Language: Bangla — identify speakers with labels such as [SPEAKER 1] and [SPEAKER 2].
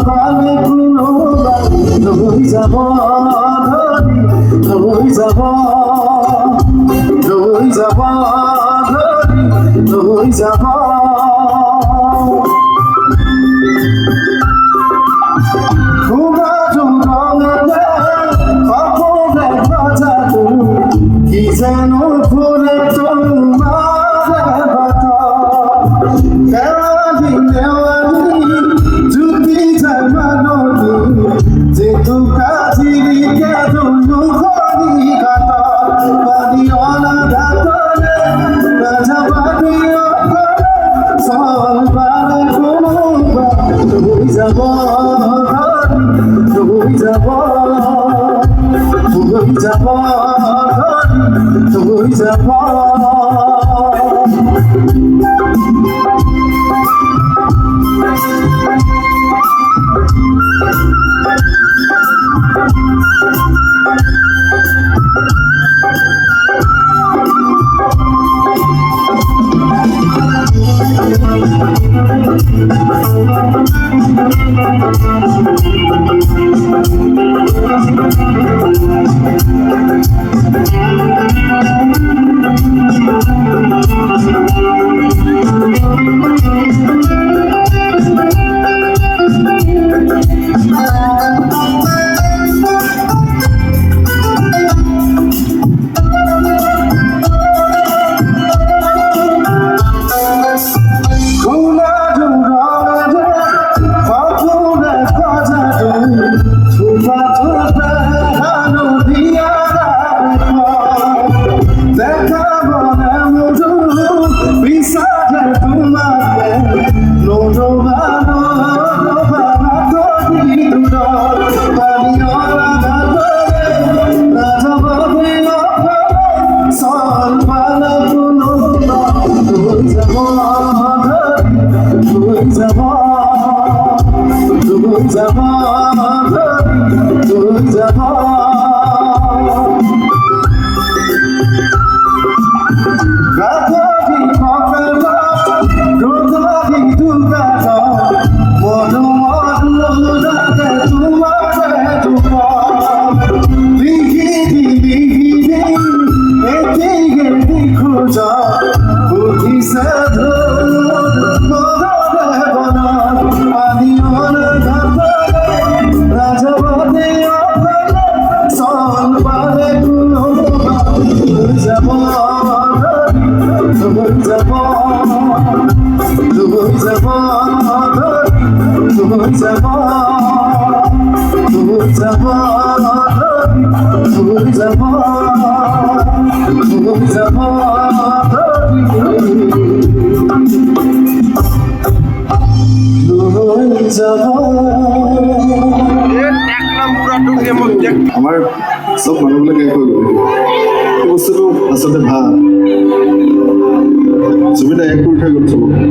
[SPEAKER 1] পালে কোনো রই যাব রই যাব রই যাব রই যাব ঘুমা জঙ্গলে অপরে বাজা কি যেন ঘুরে তোমার কথা কেরাদিন দেওয়ানি জুতি যায় মাননি যে তু কাজিরি কেদুলু করি কাতা বাদি অনাঘাতনে রাজা বাদি অকরে সল বারে কোনো রই যাব রই যাব রই যাব রই যাব
[SPEAKER 2] আমার সব মানুহবিলাকে কৈ গ'ল এই বস্তুটো আচলতে ভাল ছবিটা এক কৰি থৈ গ'ল চবক